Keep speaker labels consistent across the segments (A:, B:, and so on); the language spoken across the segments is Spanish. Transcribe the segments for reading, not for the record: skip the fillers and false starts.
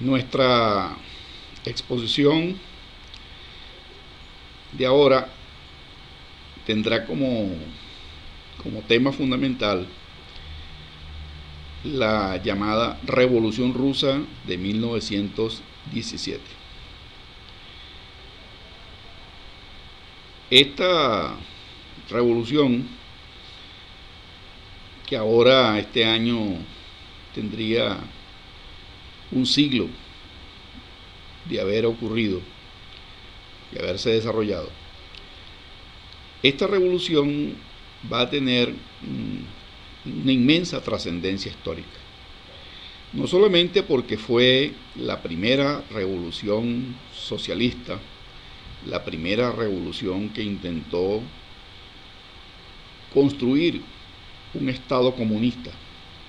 A: Nuestra exposición de ahora tendrá como tema fundamental la llamada Revolución Rusa de 1917. Esta revolución, que ahora este año tendría un siglo de haber ocurrido, de haberse desarrollado, esta revolución va a tener una inmensa trascendencia histórica. No solamente porque fue la primera revolución socialista, la primera revolución que intentó construir un Estado comunista,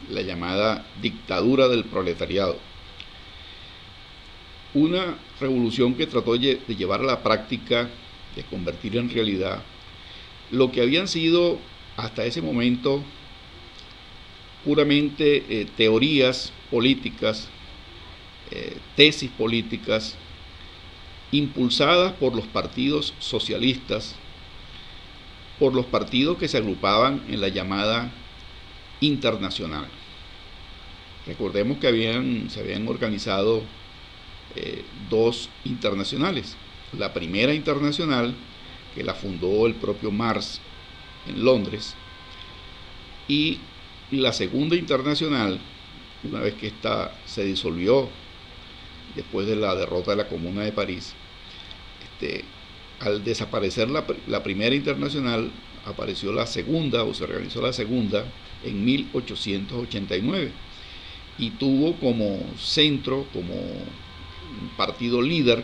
A: la llamada dictadura del proletariado. Una revolución que trató de llevar a la práctica, de convertir en realidad lo que habían sido hasta ese momento puramente teorías políticas, tesis políticas, impulsadas por los partidos socialistas, por los partidos que se agrupaban en la llamada Internacional. Recordemos que se habían organizado dos internacionales. La primera internacional, que la fundó el propio Marx en Londres, y la segunda internacional, una vez que esta se disolvió después de la derrota de la Comuna de París, al desaparecer la primera internacional, apareció la segunda, o se organizó la segunda, en 1889, y tuvo como centro, como partido líder,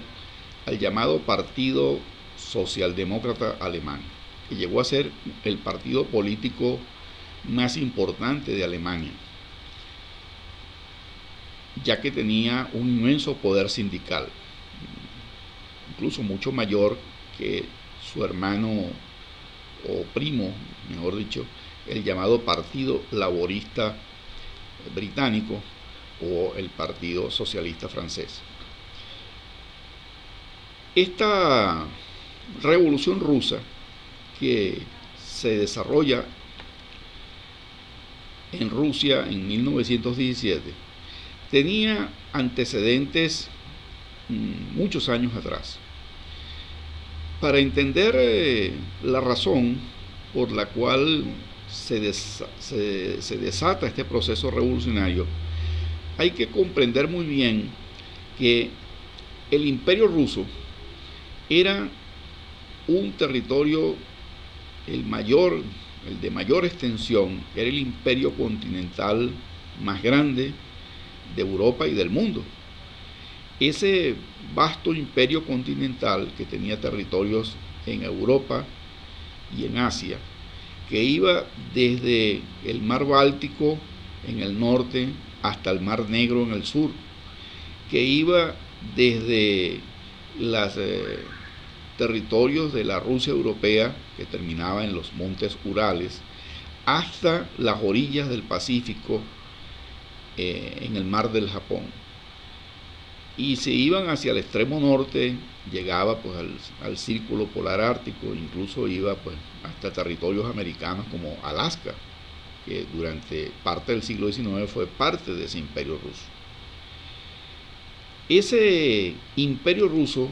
A: al llamado Partido Socialdemócrata Alemán, que llegó a ser el partido político más importante de Alemania, ya que tenía un inmenso poder sindical, incluso mucho mayor que su hermano o primo, mejor dicho, el llamado Partido Laborista Británico o el Partido Socialista Francés. Esta revolución rusa, que se desarrolla en Rusia en 1917, tenía antecedentes muchos años atrás. Para entender la razón por la cual se desata este proceso revolucionario, hay que comprender muy bien que el Imperio Ruso era un territorio, el de mayor extensión, era el imperio continental más grande de Europa y del mundo. Ese vasto imperio continental, que tenía territorios en Europa y en Asia, que iba desde el mar Báltico en el norte hasta el mar Negro en el sur, que iba desde los territorios de la Rusia europea, que terminaba en los montes Urales, hasta las orillas del Pacífico en el mar del Japón. Y se iban hacia el extremo norte, llegaba pues al círculo polar ártico, incluso iba pues hasta territorios americanos como Alaska, que durante parte del siglo XIX fue parte de ese imperio ruso. Ese imperio ruso,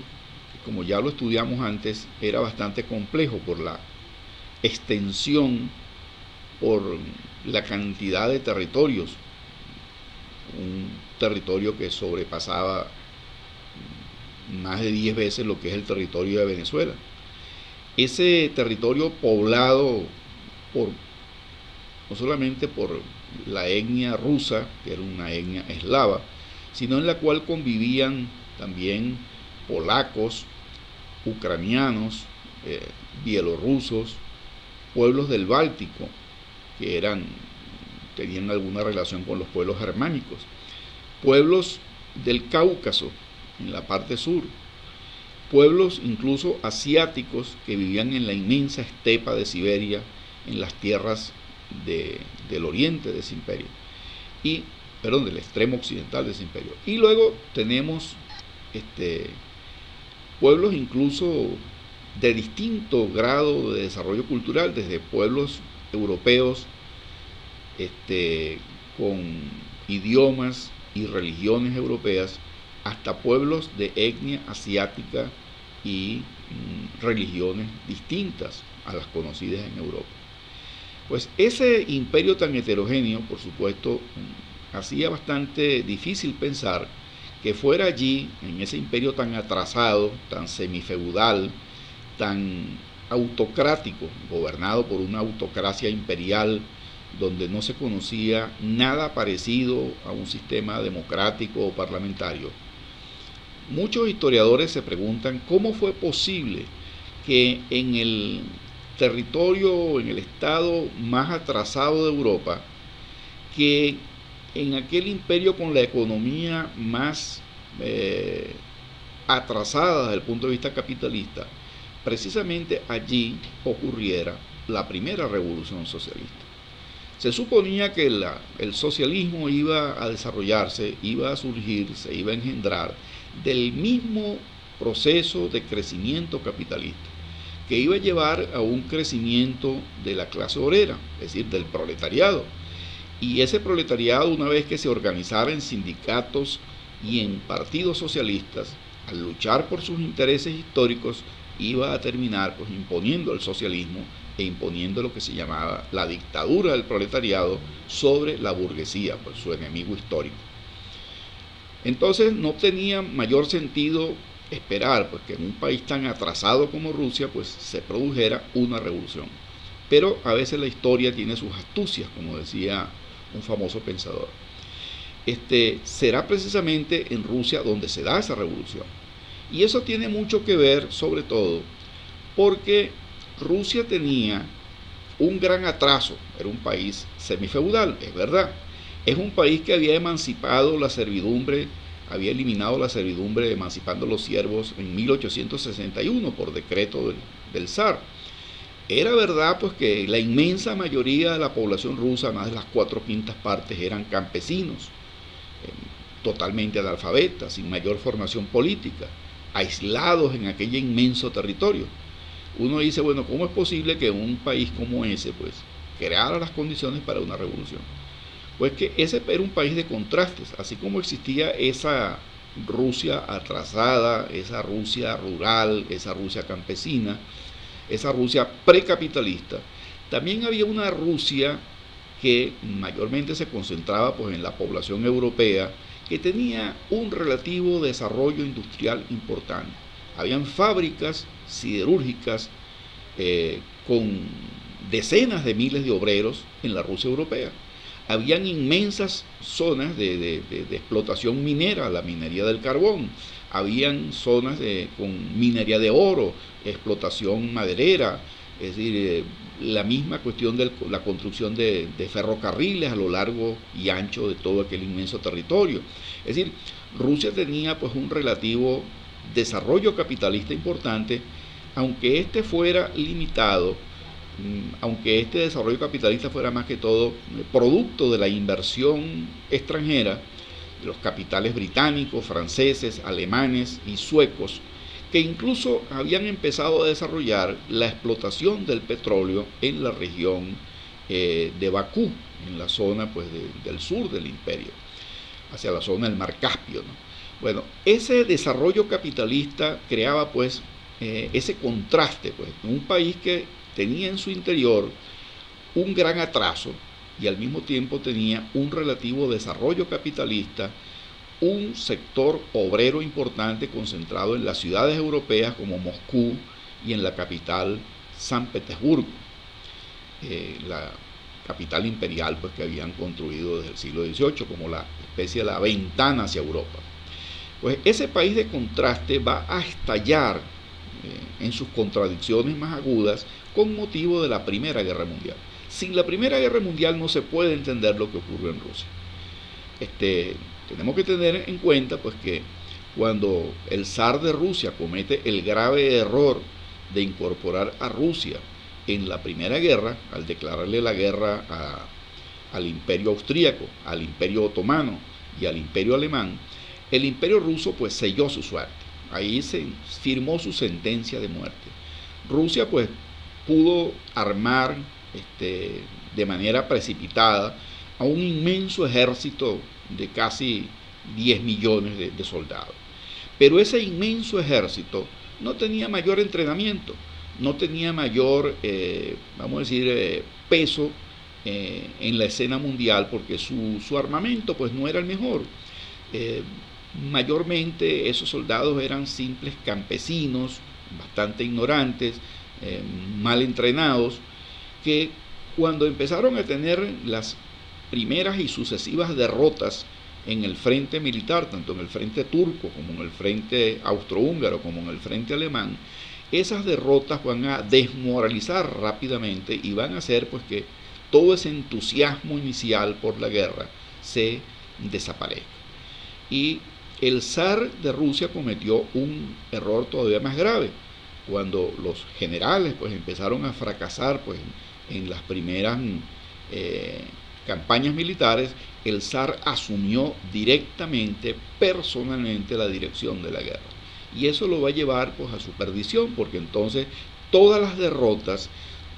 A: como ya lo estudiamos antes, era bastante complejo por la extensión, por la cantidad de territorios, un territorio que sobrepasaba más de 10 veces lo que es el territorio de Venezuela. Ese territorio poblado no solamente por la etnia rusa, que era una etnia eslava, sino en la cual convivían también polacos, ucranianos, bielorrusos, pueblos del Báltico, que tenían alguna relación con los pueblos germánicos, pueblos del Cáucaso en la parte sur, pueblos incluso asiáticos que vivían en la inmensa estepa de Siberia, en las tierras del oriente de ese imperio, y perdón, del extremo occidental de ese imperio. Y luego tenemos pueblos incluso de distinto grado de desarrollo cultural, desde pueblos europeos con idiomas y religiones europeas, hasta pueblos de etnia asiática y religiones distintas a las conocidas en Europa. Pues ese imperio tan heterogéneo, por supuesto, hacía bastante difícil pensar que fuera allí, en ese imperio tan atrasado, tan semifeudal, tan autocrático, gobernado por una autocracia imperial, donde no se conocía nada parecido a un sistema democrático o parlamentario. Muchos historiadores se preguntan cómo fue posible que en el territorio, en el estado más atrasado de Europa, que en aquel imperio con la economía más atrasada desde el punto de vista capitalista, precisamente allí ocurriera la primera revolución socialista. Se suponía que el socialismo iba a desarrollarse, iba a surgir, se iba a engendrar del mismo proceso de crecimiento capitalista, que iba a llevar a un crecimiento de la clase obrera, es decir, del proletariado. Y ese proletariado, una vez que se organizara en sindicatos y en partidos socialistas, al luchar por sus intereses históricos, iba a terminar pues imponiendo el socialismo e imponiendo lo que se llamaba la dictadura del proletariado sobre la burguesía, pues su enemigo histórico. Entonces no tenía mayor sentido esperar pues, que en un país tan atrasado como Rusia pues se produjera una revolución. Pero a veces la historia tiene sus astucias, como decía un famoso pensador. Será precisamente en Rusia donde se da esa revolución. Y eso tiene mucho que ver, sobre todo, porque Rusia tenía un gran atraso, era un país semifeudal, es verdad. Es un país que había emancipado la servidumbre, había eliminado la servidumbre emancipando los siervos en 1861 por decreto del zar. Era verdad pues que la inmensa mayoría de la población rusa, más de las 4/5 partes, eran campesinos, totalmente analfabetas, sin mayor formación política, aislados en aquel inmenso territorio. Uno dice, bueno, ¿cómo es posible que un país como ese pues creara las condiciones para una revolución? Pues que ese era un país de contrastes, así como existía esa Rusia atrasada, esa Rusia rural, esa Rusia campesina, esa Rusia precapitalista. También había una Rusia que mayormente se concentraba pues en la población europea, que tenía un relativo desarrollo industrial importante. Habían fábricas siderúrgicas con decenas de miles de obreros en la Rusia europea. Habían inmensas zonas de explotación minera, la minería del carbón. Habían zonas con minería de oro, explotación maderera, es decir, la misma cuestión de la construcción de ferrocarriles a lo largo y ancho de todo aquel inmenso territorio. Es decir, Rusia tenía pues un relativo desarrollo capitalista importante, aunque este fuera limitado, aunque este desarrollo capitalista fuera más que todo producto de la inversión extranjera, de los capitales británicos, franceses, alemanes y suecos, que incluso habían empezado a desarrollar la explotación del petróleo en la región de Bakú, en la zona pues, del sur del imperio, hacia la zona del Mar Caspio, ¿no? Bueno, ese desarrollo capitalista creaba pues ese contraste, pues, un país que tenía en su interior un gran atraso y al mismo tiempo tenía un relativo desarrollo capitalista, un sector obrero importante concentrado en las ciudades europeas como Moscú y en la capital San Petersburgo, la capital imperial pues, que habían construido desde el siglo XVIII como la especie de la ventana hacia Europa. Pues ese país de contraste va a estallar en sus contradicciones más agudas con motivo de la Primera Guerra Mundial. Sin la Primera Guerra Mundial no se puede entender lo que ocurrió en Rusia. Tenemos que tener en cuenta pues, que cuando el zar de Rusia comete el grave error de incorporar a Rusia en la Primera Guerra, al declararle la guerra al imperio austríaco, al imperio otomano y al imperio alemán, el imperio ruso pues selló su suerte. Ahí se firmó su sentencia de muerte. Rusia pues pudo armar de manera precipitada a un inmenso ejército de casi 10 millones de soldados. Pero ese inmenso ejército no tenía mayor entrenamiento, no tenía mayor, vamos a decir, peso en la escena mundial, porque su armamento pues no era el mejor. Mayormente esos soldados eran simples campesinos, bastante ignorantes, mal entrenados, que cuando empezaron a tener las primeras y sucesivas derrotas en el frente militar, tanto en el frente turco como en el frente austrohúngaro como en el frente alemán, esas derrotas van a desmoralizar rápidamente y van a hacer pues que todo ese entusiasmo inicial por la guerra se desaparezca. Y el zar de Rusia cometió un error todavía más grave. Cuando los generales pues empezaron a fracasar pues en las primeras campañas militares, el zar asumió directamente, personalmente, la dirección de la guerra. Y eso lo va a llevar pues a su perdición, porque entonces todas las derrotas,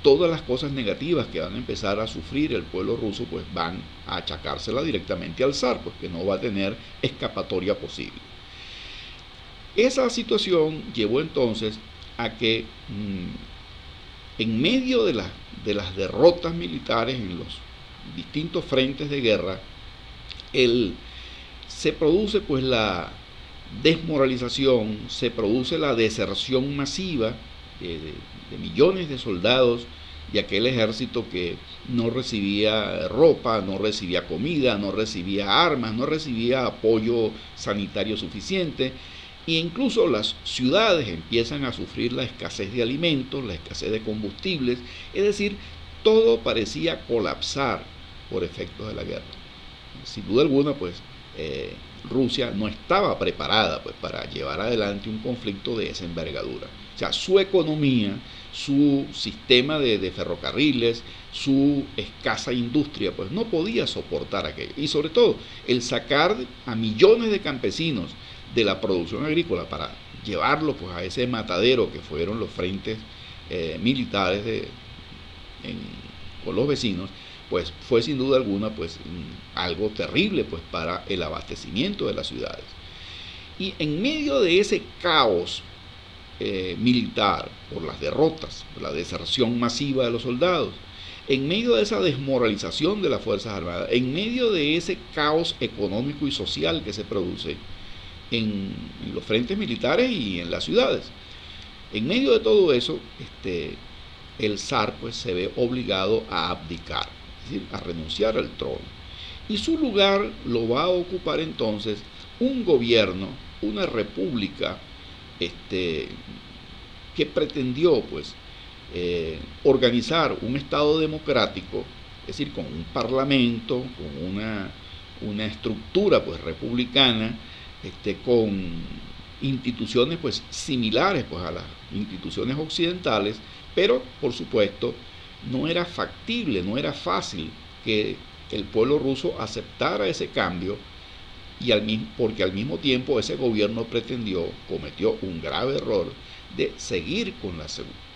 A: todas las cosas negativas que van a empezar a sufrir el pueblo ruso, pues van a achacársela directamente al zar, pues que no va a tener escapatoria posible. Esa situación llevó entonces a que en medio de las derrotas militares en los distintos frentes de guerra, se produce pues la desmoralización, se produce la deserción masiva de millones de soldados de aquel ejército que no recibía ropa, no recibía comida, no recibía armas, no recibía apoyo sanitario suficiente, e incluso las ciudades empiezan a sufrir la escasez de alimentos, la escasez de combustibles, es decir, todo parecía colapsar por efectos de la guerra. Sin duda alguna, pues Rusia no estaba preparada pues para llevar adelante un conflicto de esa envergadura. O sea, su economía, su sistema de ferrocarriles, su escasa industria, pues no podía soportar aquello. Y sobre todo, el sacar a millones de campesinos de la producción agrícola para llevarlo pues a ese matadero que fueron los frentes militares con los vecinos, pues fue sin duda alguna pues algo terrible pues para el abastecimiento de las ciudades. Y en medio de ese caos militar, por las derrotas, por la deserción masiva de los soldados, en medio de esa desmoralización de las Fuerzas Armadas, en medio de ese caos económico y social que se produce en los frentes militares y en las ciudades, en medio de todo eso, el zar pues se ve obligado a abdicar, es decir, a renunciar al trono. Y su lugar lo va a ocupar entonces un gobierno, una república, que pretendió pues organizar un estado democrático, es decir, con un parlamento, con una estructura pues republicana, con instituciones pues similares pues a las instituciones occidentales, pero por supuesto no era factible, no era fácil que el pueblo ruso aceptara ese cambio, porque al mismo tiempo ese gobierno cometió un grave error de seguir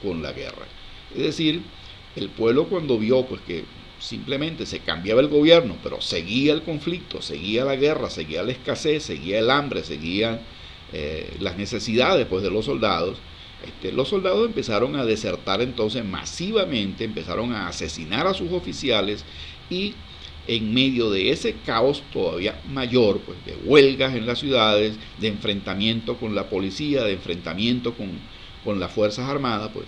A: con la guerra. Es decir, el pueblo cuando vio pues que simplemente se cambiaba el gobierno, pero seguía el conflicto, seguía la guerra, seguía la escasez, seguía el hambre, seguían las necesidades pues de los soldados empezaron a desertar entonces masivamente, empezaron a asesinar a sus oficiales, y en medio de ese caos todavía mayor, pues de huelgas en las ciudades, de enfrentamiento con la policía, de enfrentamiento con las Fuerzas Armadas, pues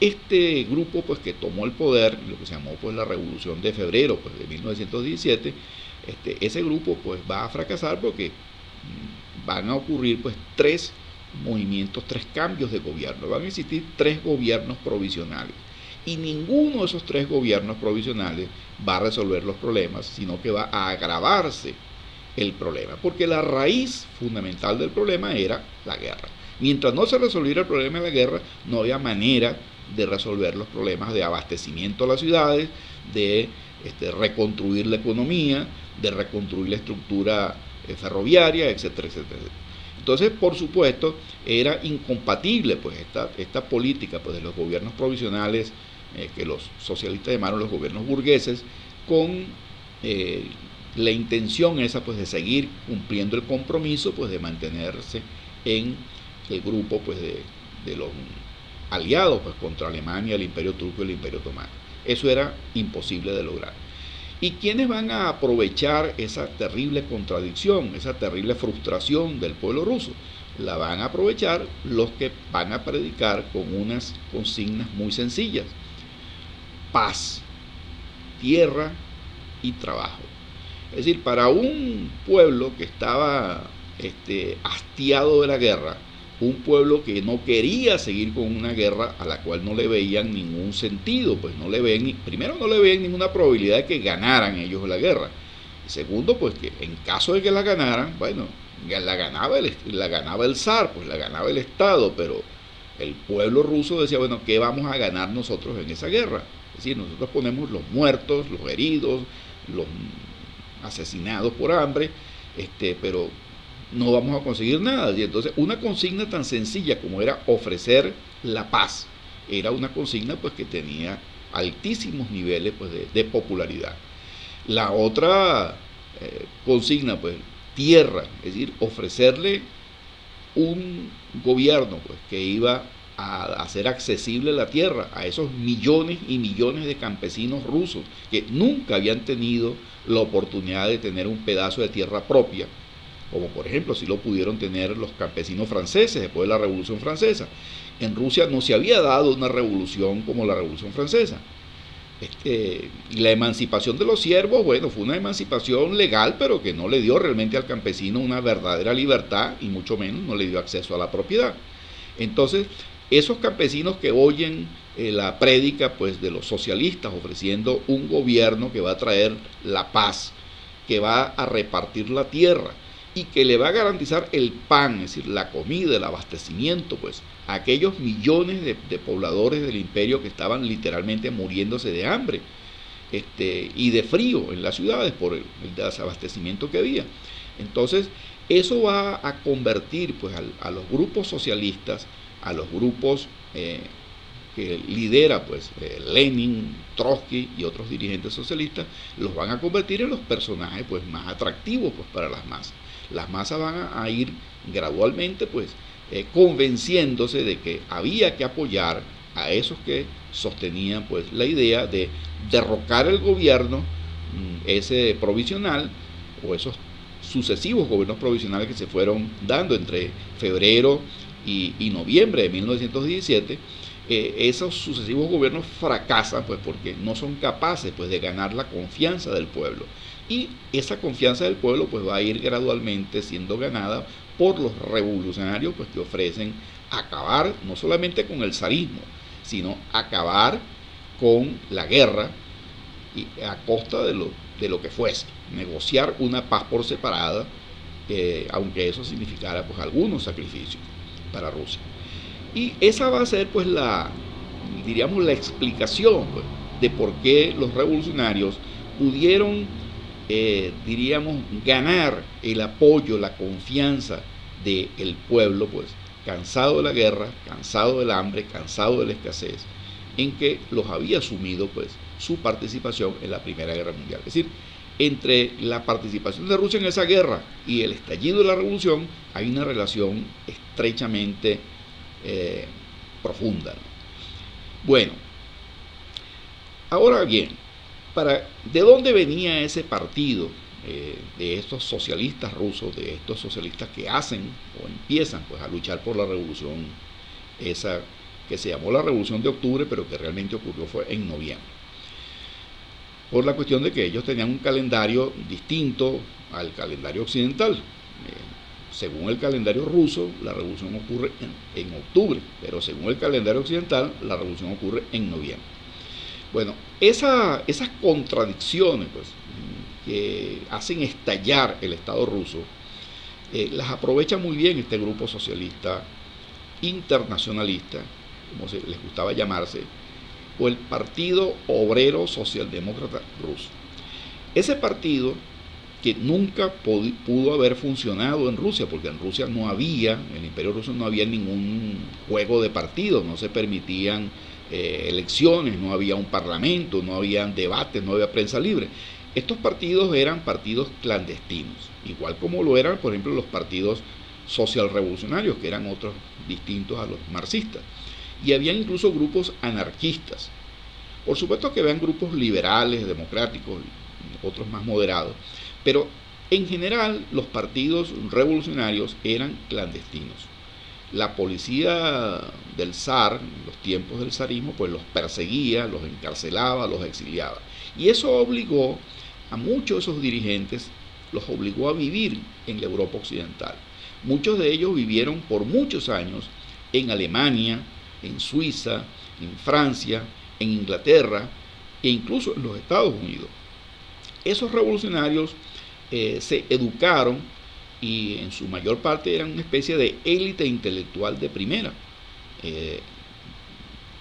A: este grupo pues que tomó el poder, lo que se llamó pues la Revolución de Febrero pues de 1917, ese grupo pues va a fracasar porque van a ocurrir pues tres cambios de gobierno, van a existir tres gobiernos provisionales, y ninguno de esos tres gobiernos provisionales va a resolver los problemas, sino que va a agravarse el problema, porque la raíz fundamental del problema era la guerra. Mientras no se resolviera el problema de la guerra, no había manera de resolver los problemas de abastecimiento a las ciudades, de reconstruir la economía, de reconstruir la estructura ferroviaria, etcétera, etcétera. Entonces, por supuesto, era incompatible pues esta política pues de los gobiernos provisionales que los socialistas llamaron los gobiernos burgueses, con la intención esa pues de seguir cumpliendo el compromiso pues de mantenerse en el grupo pues de los aliados pues contra Alemania, el Imperio Turco y el Imperio Otomano. Eso era imposible de lograr. ¿Y quiénes van a aprovechar esa terrible contradicción, esa terrible frustración del pueblo ruso? La van a aprovechar los que van a predicar con unas consignas muy sencillas: paz, tierra y trabajo. Es decir, para un pueblo que estaba hastiado de la guerra, un pueblo que no quería seguir con una guerra a la cual no le veían ningún sentido, pues primero no le veían ninguna probabilidad de que ganaran ellos la guerra, y segundo, pues que en caso de que la ganaran, bueno, la ganaba el zar, pues la ganaba el Estado, pero el pueblo ruso decía, bueno, ¿qué vamos a ganar nosotros en esa guerra? Es decir, nosotros ponemos los muertos, los heridos, los asesinados por hambre, pero no vamos a conseguir nada. Y entonces una consigna tan sencilla como era ofrecer la paz era una consigna pues que tenía altísimos niveles pues de popularidad. La otra consigna, pues tierra, es decir, ofrecerle un gobierno pues que iba a hacer accesible la tierra a esos millones y millones de campesinos rusos que nunca habían tenido la oportunidad de tener un pedazo de tierra propia, como por ejemplo si lo pudieron tener los campesinos franceses después de la Revolución Francesa. En Rusia no se había dado una revolución como la Revolución Francesa. La emancipación de los siervos, bueno, fue una emancipación legal, pero que no le dio realmente al campesino una verdadera libertad, y mucho menos no le dio acceso a la propiedad. Entonces, esos campesinos que oyen la prédica pues de los socialistas ofreciendo un gobierno que va a traer la paz, que va a repartir la tierra y que le va a garantizar el pan, es decir, la comida, el abastecimiento, pues a aquellos millones de pobladores del imperio que estaban literalmente muriéndose de hambre y de frío en las ciudades por el desabastecimiento que había. Entonces, eso va a convertir pues a los grupos socialistas, a los grupos que lidera pues Lenin, Trotsky y otros dirigentes socialistas, los van a convertir en los personajes pues más atractivos pues para las masas. Las masas van a ir gradualmente pues convenciéndose de que había que apoyar a esos que sostenían pues la idea de derrocar el gobierno ese provisional, o esos sucesivos gobiernos provisionales que se fueron dando entre febrero y noviembre de 1917. Esos sucesivos gobiernos fracasan pues porque no son capaces pues de ganar la confianza del pueblo, y esa confianza del pueblo pues va a ir gradualmente siendo ganada por los revolucionarios pues que ofrecen acabar no solamente con el zarismo, sino acabar con la guerra y a costa de lo que fuese, negociar una paz por separada, aunque eso significara pues algunos sacrificios para Rusia. Y esa va a ser pues diríamos la explicación pues, de por qué los revolucionarios pudieron diríamos ganar el apoyo, la confianza del pueblo pues cansado de la guerra, cansado del hambre, cansado de la escasez, en que los había sumido pues su participación en la Primera Guerra Mundial. Es decir, entre la participación de Rusia en esa guerra y el estallido de la revolución hay una relación estrechamente profunda, ¿no? Bueno, ahora bien, ¿de dónde venía ese partido de estos socialistas rusos, de estos socialistas que hacen o empiezan pues a luchar por la revolución esa que se llamó la Revolución de Octubre, pero que realmente ocurrió fue en noviembre? Por la cuestión de que ellos tenían un calendario distinto al calendario occidental. Según el calendario ruso, la revolución ocurre en octubre, pero según el calendario occidental, la revolución ocurre en noviembre. Bueno, esas contradicciones pues, que hacen estallar el Estado ruso, las aprovecha muy bien este grupo socialista internacionalista, como les gustaba llamarse, o el Partido Obrero Socialdemócrata Ruso. Ese partido, que nunca pudo haber funcionado en Rusia, porque en Rusia no había, en el Imperio Ruso no había ningún juego de partidos, no se permitían elecciones, no había un parlamento, no había debates, no había prensa libre. Estos partidos eran partidos clandestinos, igual como lo eran, por ejemplo, los partidos social revolucionarios, que eran otros distintos a los marxistas. Y había incluso grupos anarquistas. Por supuesto que habían grupos liberales, democráticos, otros más moderados, pero en general los partidos revolucionarios eran clandestinos. La policía del zar, en los tiempos del zarismo, pues los perseguía, los encarcelaba, los exiliaba. Y eso obligó a muchos de esos dirigentes, los obligó a vivir en la Europa occidental. Muchos de ellos vivieron por muchos años en Alemania, en Suiza, en Francia, en Inglaterra e incluso en los Estados Unidos. Esos revolucionarios se educaron y en su mayor parte eran una especie de élite intelectual de primera.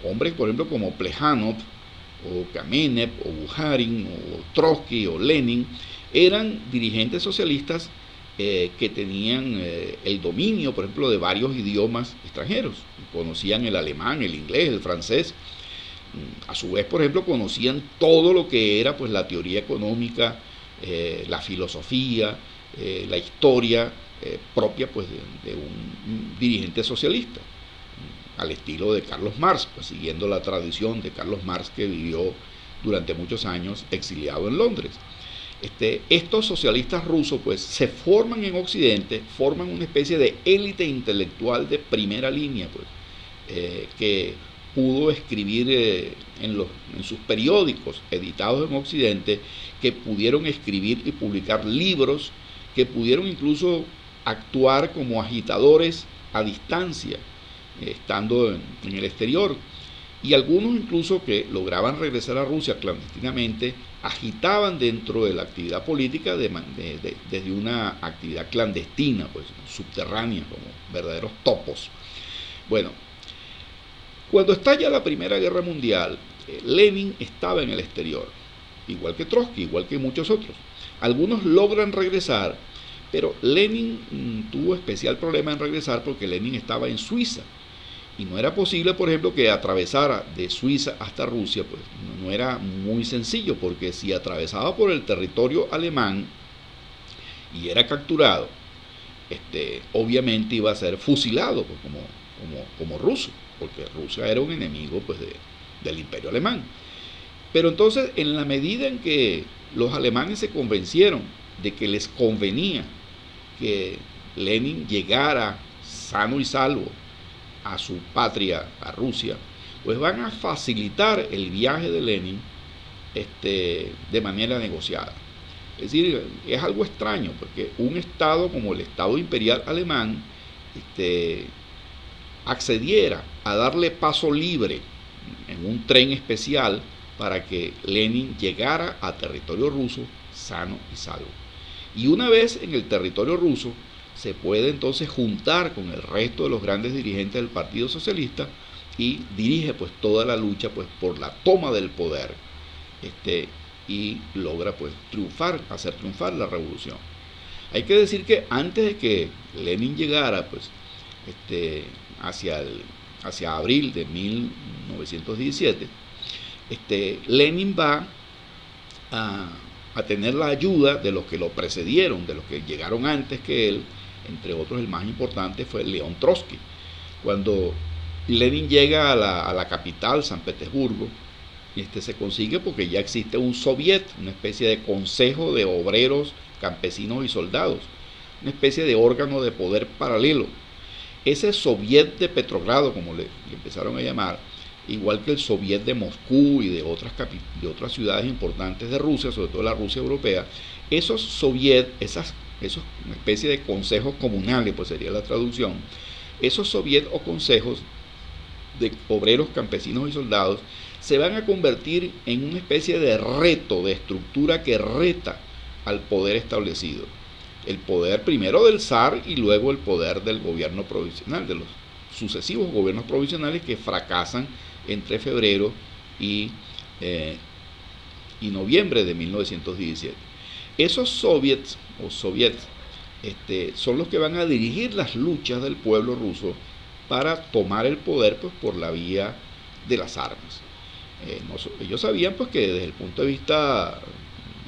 A: Hombres, por ejemplo, como Plejánov, o Kamenev, o Bukharin, o Trotsky, o Lenin, eran dirigentes socialistas que tenían el dominio, por ejemplo, de varios idiomas extranjeros. Conocían el alemán, el inglés, el francés. A su vez, por ejemplo, conocían todo lo que era pues la teoría económica, la filosofía, la historia propia pues de un dirigente socialista, al estilo de Carlos Marx, pues siguiendo la tradición de Carlos Marx, que vivió durante muchos años exiliado en Londres. Estos socialistas rusos pues se forman en Occidente, forman una especie de élite intelectual de primera línea, pues, que pudo escribir en sus periódicos editados en Occidente, que pudieron escribir y publicar libros, que pudieron incluso actuar como agitadores a distancia, estando en el exterior. Y algunos incluso que lograban regresar a Rusia clandestinamente, agitaban dentro de la actividad política desde una actividad clandestina, pues subterránea, como verdaderos topos. Bueno, cuando estalla la Primera Guerra Mundial, Lenin estaba en el exterior, igual que Trotsky, igual que muchos otros. Algunos logran regresar, pero Lenin tuvo especial problema en regresar porque Lenin estaba en Suiza. Y no era posible, por ejemplo, que atravesara de Suiza hasta Rusia, pues no era muy sencillo, porque si atravesaba por el territorio alemán y era capturado, obviamente iba a ser fusilado pues, como ruso, porque Rusia era un enemigo pues, del Imperio Alemán. Pero entonces, en la medida en que los alemanes se convencieron de que les convenía que Lenin llegara sano y salvo a su patria, a Rusia, pues van a facilitar el viaje de Lenin de manera negociada. Es decir, es algo extraño, porque un Estado como el Estado imperial alemán accediera a darle paso libre en un tren especial para que Lenin llegara a territorio ruso sano y salvo. Y una vez en el territorio ruso, se puede entonces juntar con el resto de los grandes dirigentes del Partido Socialista y dirige pues toda la lucha pues por la toma del poder, y logra pues hacer triunfar la revolución. Hay que decir que antes de que Lenin llegara pues hacia abril de 1917, Lenin va a tener la ayuda de los que lo precedieron, de los que llegaron antes que él. Entre otros, el más importante fue León Trotsky. Cuando Lenin llega a la capital, San Petersburgo, se consigue porque ya existe un soviet, una especie de consejo de obreros, campesinos y soldados, una especie de órgano de poder paralelo. Ese soviet de Petrogrado, como le empezaron a llamar, igual que el soviet de Moscú y de otras ciudades importantes de Rusia, sobre todo la Rusia europea, esos soviets, esos una especie de consejos comunales, pues sería la traducción, esos soviets o consejos de obreros, campesinos y soldados se van a convertir en una especie de reto, de estructura que reta al poder establecido. El poder primero del zar y luego el poder del gobierno provisional, de los sucesivos gobiernos provisionales que fracasan entre febrero y noviembre de 1917. Esos soviets son los que van a dirigir las luchas del pueblo ruso para tomar el poder, pues, por la vía de las armas. Ellos sabían, pues, que desde el punto de vista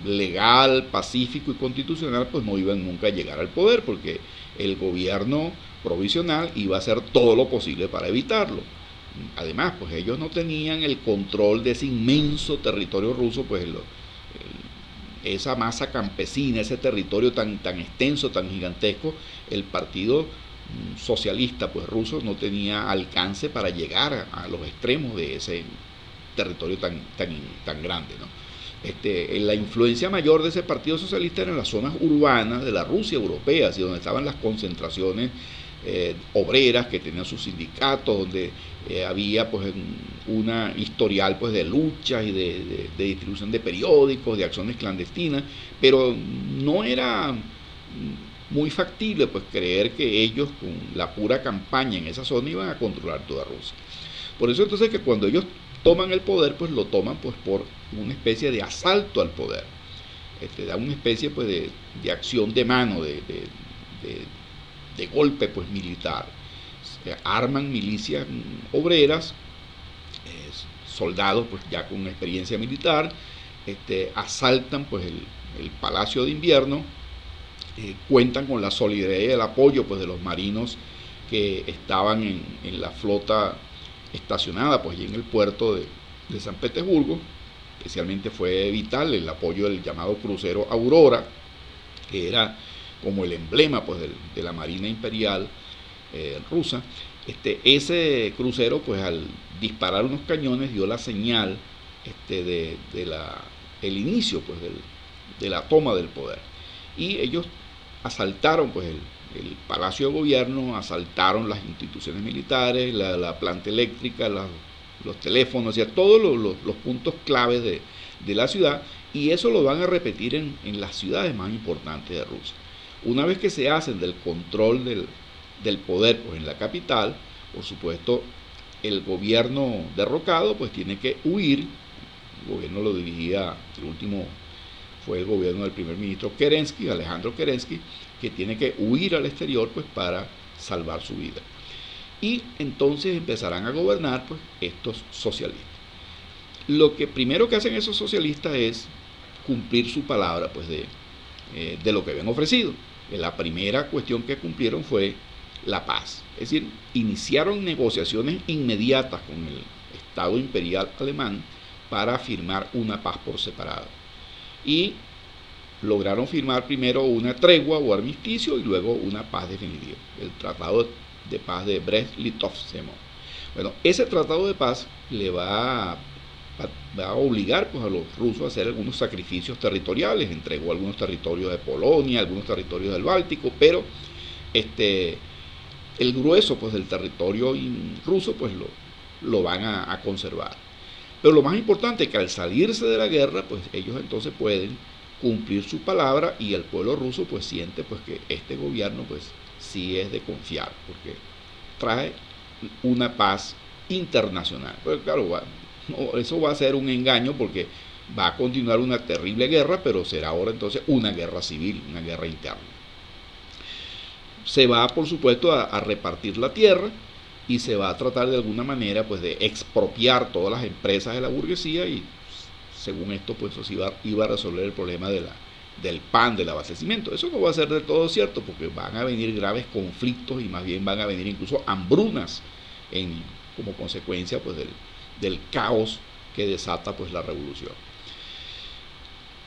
A: legal, pacífico y constitucional, pues no iban nunca a llegar al poder, porque el gobierno provisional iba a hacer todo lo posible para evitarlo. Además, pues ellos no tenían el control de ese inmenso territorio ruso, pues esa masa campesina, ese territorio tan extenso, tan gigantesco. El partido socialista, pues, ruso, no tenía alcance para llegar a los extremos de ese territorio tan grande, ¿no? La influencia mayor de ese partido socialista era en las zonas urbanas de la Rusia europea, así, donde estaban las concentraciones obreras, que tenían sus sindicatos, donde había, pues, una historial, pues, de luchas y de distribución de periódicos, de acciones clandestinas, pero no era muy factible, pues, creer que ellos, con la pura campaña en esa zona, iban a controlar toda Rusia. Por eso, entonces, que cuando ellos toman el poder, pues lo toman, pues, por una especie de asalto al poder. Da una especie, pues, de acción de mano, de golpe, pues, militar. Arman milicias obreras, soldados, pues, ya con experiencia militar, asaltan, pues, el Palacio de Invierno, cuentan con la solidaridad y el apoyo, pues, de los marinos que estaban en la flota estacionada, pues, allí en el puerto de San Petersburgo. Especialmente fue vital el apoyo del llamado crucero Aurora, que era como el emblema, pues, de la Marina Imperial rusa. Ese crucero, pues, al disparar unos cañones, dio la señal el inicio, pues, de la toma del poder. Y ellos asaltaron, pues, el Palacio de Gobierno, asaltaron las instituciones militares, la planta eléctrica, los teléfonos, o sea, todos los puntos claves de la ciudad, y eso lo van a repetir en las ciudades más importantes de Rusia. Una vez que se hacen del control del poder, pues, en la capital, por supuesto, el gobierno derrocado, pues, tiene que huir. El gobierno lo dirigía, el último fue el gobierno del primer ministro Kerensky, Alejandro Kerensky, que tiene que huir al exterior, pues, para salvar su vida. Y entonces empezarán a gobernar, pues, estos socialistas. Lo que primero que hacen esos socialistas es cumplir su palabra, pues, de lo que habían ofrecido. La primera cuestión que cumplieron fue la paz. Es decir, iniciaron negociaciones inmediatas con el Estado imperial alemán para firmar una paz por separado. Y lograron firmar primero una tregua o armisticio y luego una paz definitiva. El Tratado de Paz de Brest-Litovsk se llamó. Bueno, ese tratado de paz le va a obligar, pues, a los rusos a hacer algunos sacrificios territoriales. Entregó algunos territorios de Polonia, algunos territorios del Báltico, pero el grueso, pues, del territorio ruso, pues, lo van a conservar. Pero lo más importante es que al salirse de la guerra, pues, ellos entonces pueden cumplir su palabra, y el pueblo ruso, pues, siente, pues, que este gobierno, pues, sí es de confiar, porque trae una paz internacional. Pero claro, eso va a ser un engaño, porque va a continuar una terrible guerra, pero será ahora entonces una guerra civil, una guerra interna. Se va, por supuesto, a repartir la tierra, y se va a tratar de alguna manera, pues, de expropiar todas las empresas de la burguesía, y según esto, pues, eso iba a resolver el problema del pan, del abastecimiento. Eso no va a ser del todo cierto, porque van a venir graves conflictos, y más bien van a venir incluso hambrunas como consecuencia, pues, del caos que desata, pues, la revolución.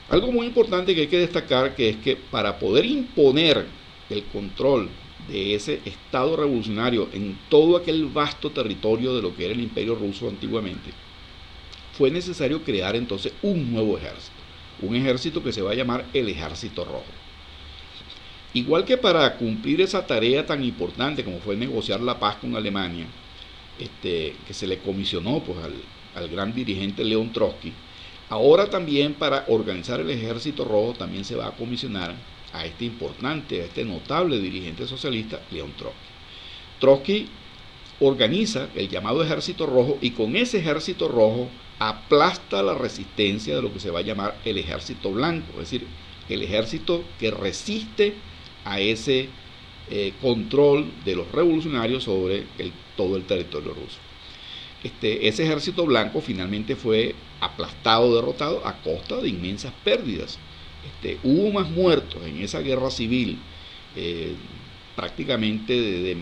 A: Algo muy importante que hay que destacar, que es que para poder imponer el control de ese Estado revolucionario en todo aquel vasto territorio de lo que era el Imperio Ruso antiguamente, fue necesario crear entonces un nuevo ejército, un ejército que se va a llamar el Ejército Rojo. Igual que para cumplir esa tarea tan importante como fue negociar la paz con Alemania, que se le comisionó, pues, al gran dirigente León Trotsky, ahora también para organizar el Ejército Rojo también se va a comisionar a este notable dirigente socialista, León Trotsky. Trotsky organiza el llamado Ejército Rojo y con ese Ejército Rojo aplasta la resistencia de lo que se va a llamar el Ejército Blanco, es decir, el ejército que resiste a ese control de los revolucionarios sobre todo el territorio ruso. Ese ejército blanco finalmente fue aplastado, derrotado a costa de inmensas pérdidas. Hubo más muertos en esa guerra civil, prácticamente de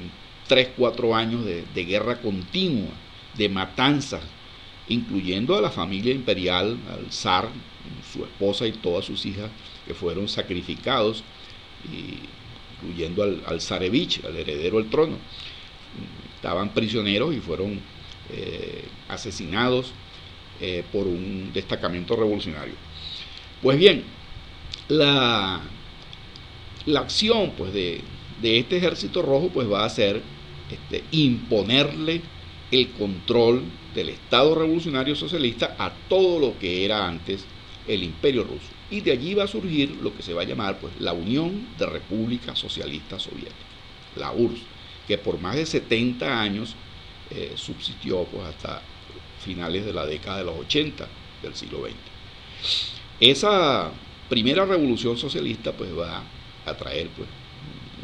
A: 3-4 años de guerra continua, de matanzas, incluyendo a la familia imperial, al zar, su esposa y todas sus hijas que fueron sacrificados, incluyendo al zarevich, al heredero del trono. Estaban prisioneros y fueron asesinados por un destacamento revolucionario. Pues bien, la acción pues, de este Ejército Rojo pues, va a ser imponerle el control del Estado Revolucionario Socialista a todo lo que era antes el Imperio Ruso. Y de allí va a surgir lo que se va a llamar pues, la Unión de Repúblicas Socialistas Soviéticas, la URSS, que por más de 70 años subsistió pues, hasta finales de la década de los 80 del siglo XX. Esa primera revolución socialista pues, va a traer pues,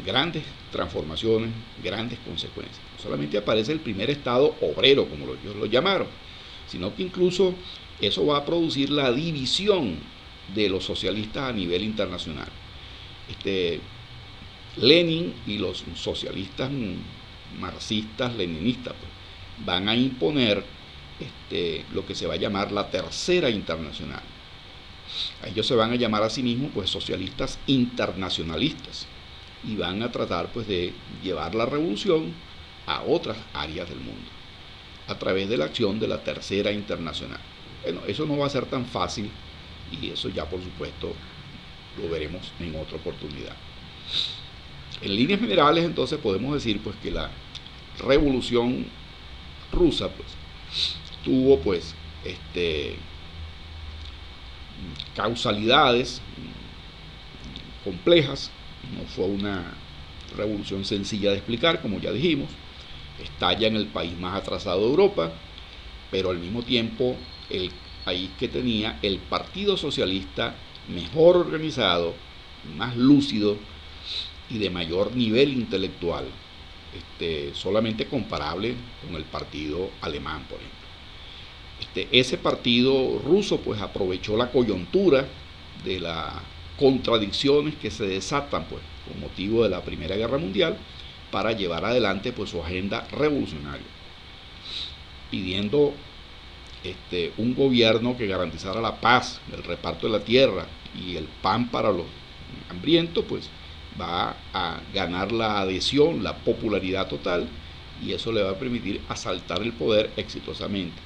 A: grandes transformaciones, grandes consecuencias. No solamente aparece el primer Estado obrero, como ellos lo llamaron, sino que incluso eso va a producir la división de los socialistas a nivel internacional. Lenin y los socialistas marxistas, leninistas, pues, van a imponer lo que se va a llamar la Tercera Internacional. Ellos se van a llamar a sí mismos pues, socialistas internacionalistas y van a tratar pues, de llevar la revolución a otras áreas del mundo a través de la acción de la Tercera Internacional. Bueno, eso no va a ser tan fácil y eso ya por supuesto lo veremos en otra oportunidad. En líneas generales entonces podemos decir pues que la revolución rusa pues tuvo pues causalidades complejas, no fue una revolución sencilla de explicar, como ya dijimos. Estalla en el país más atrasado de Europa, pero al mismo tiempo el país que tenía el Partido Socialista mejor organizado, más lúcido y de mayor nivel intelectual, solamente comparable con el partido alemán, por ejemplo. Ese partido ruso pues aprovechó la coyuntura de las contradicciones que se desatan pues con motivo de la Primera Guerra Mundial para llevar adelante pues su agenda revolucionaria, pidiendo un gobierno que garantizara la paz, el reparto de la tierra y el pan para los hambrientos, pues va a ganar la adhesión, la popularidad total, y eso le va a permitir asaltar el poder exitosamente,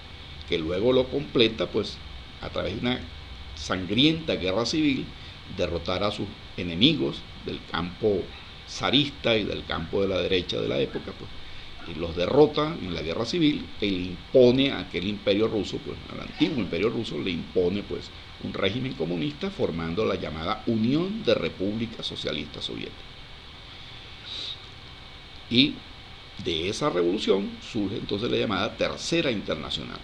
A: que luego lo completa pues a través de una sangrienta guerra civil, derrotar a sus enemigos del campo zarista y del campo de la derecha de la época, pues, y los derrota en la guerra civil y le impone a aquel imperio ruso, pues al antiguo imperio ruso le impone pues un régimen comunista formando la llamada Unión de Repúblicas Socialistas Soviéticas. Y de esa revolución surge entonces la llamada Tercera Internacional.